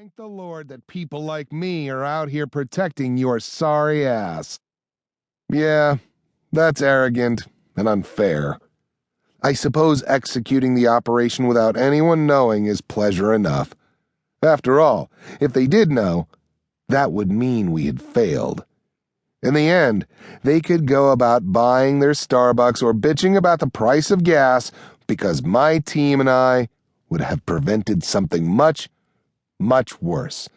Thank the Lord that people like me are out here protecting your sorry ass. Yeah, that's arrogant and unfair. I suppose executing the operation without anyone knowing is pleasure enough. After all, if they did know, that would mean we had failed. In the end, they could go about buying their Starbucks or bitching about the price of gas because my team and I would have prevented something much worse,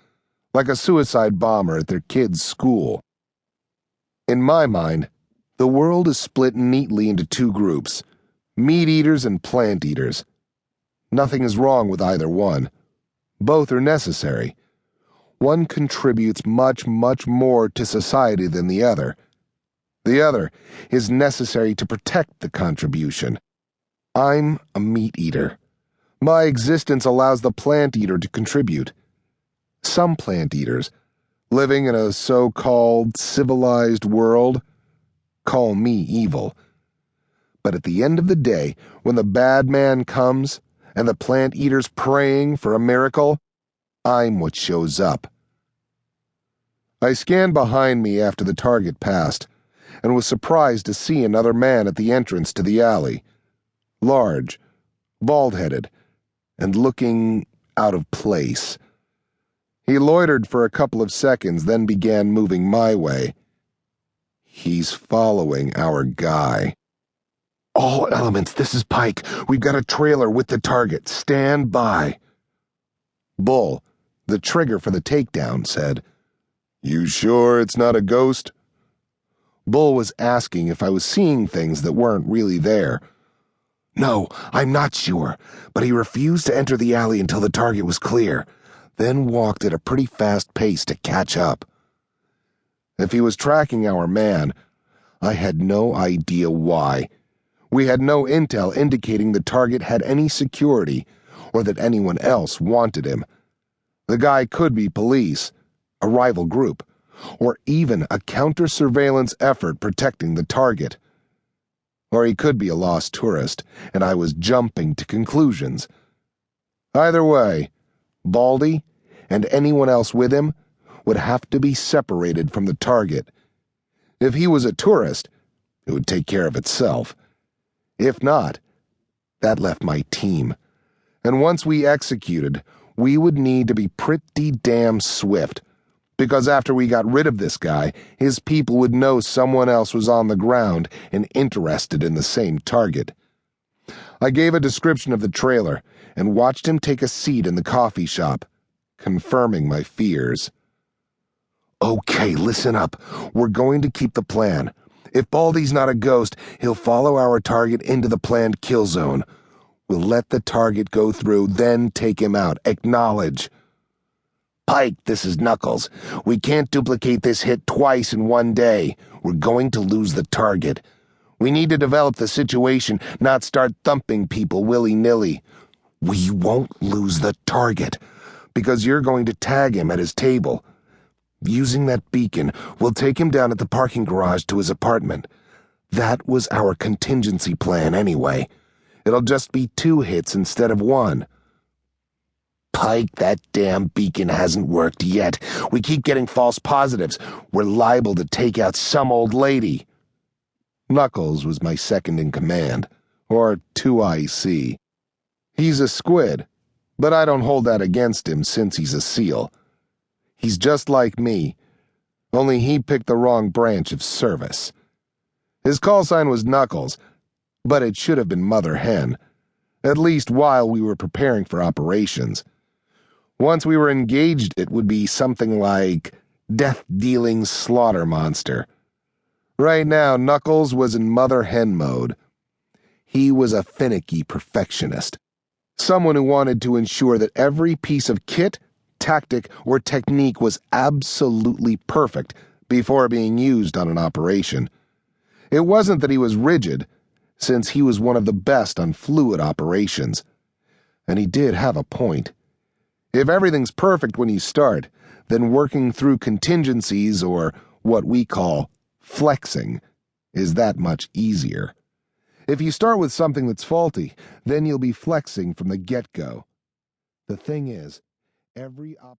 like a suicide bomber at their kid's school. In my mind, the world is split neatly into two groups, meat eaters and plant eaters. Nothing is wrong with either one. Both are necessary. One contributes much more to society than the other. The other is necessary to protect the contribution. I'm a meat eater. My existence allows the plant eater to contribute. Some plant eaters, living in a so-called civilized world, call me evil. But at the end of the day, when the bad man comes and the plant eater's praying for a miracle, I'm what shows up. I scanned behind me after the target passed and was surprised to see another man at the entrance to the alley. Large, bald-headed, and looking out of place. He loitered for a couple of seconds, then began moving my way. He's following our guy. All elements, this is Pike. We've got a trailer with the target. Stand by. Bull, the trigger for the takedown, said, "You sure it's not a ghost?" Bull was asking if I was seeing things that weren't really there. No, I'm not sure, but he refused to enter the alley until the target was clear, then walked at a pretty fast pace to catch up. If he was tracking our man, I had no idea why. We had no intel indicating the target had any security or that anyone else wanted him. The guy could be police, a rival group, or even a counter-surveillance effort protecting the target. Or he could be a lost tourist, and I was jumping to conclusions. Either way, Baldy and anyone else with him would have to be separated from the target. If he was a tourist, it would take care of itself. If not, that left my team. And once we executed, we would need to be pretty damn swift, because after we got rid of this guy, his people would know someone else was on the ground and interested in the same target. I gave a description of the trailer and watched him take a seat in the coffee shop, confirming my fears. Okay, listen up. We're going to keep the plan. If Baldy's not a ghost, he'll follow our target into the planned kill zone. We'll let the target go through, then take him out. Acknowledge. Pike, this is Knuckles. We can't duplicate this hit twice in one day. We're going to lose the target. We need to develop the situation, not start thumping people willy-nilly. We won't lose the target, because you're going to tag him at his table. Using that beacon, we'll take him down at the parking garage to his apartment. That was our contingency plan anyway. It'll just be 2 hits instead of 1. Pike, that damn beacon hasn't worked yet. We keep getting false positives. We're liable to take out some old lady. Knuckles was my second in command, or 2IC. He's a squid, but I don't hold that against him since he's a SEAL. He's just like me, only he picked the wrong branch of service. His call sign was Knuckles, but it should have been Mother Hen, at least while we were preparing for operations. Once we were engaged, it would be something like death-dealing slaughter monster. Right now, Knuckles was in Mother Hen mode. He was a finicky perfectionist, someone who wanted to ensure that every piece of kit, tactic, or technique was absolutely perfect before being used on an operation. It wasn't that he was rigid, since he was one of the best on fluid operations. And he did have a point. If everything's perfect when you start, then working through contingencies, or what we call flexing, is that much easier. If you start with something that's faulty, then you'll be flexing from the get-go. The thing is, every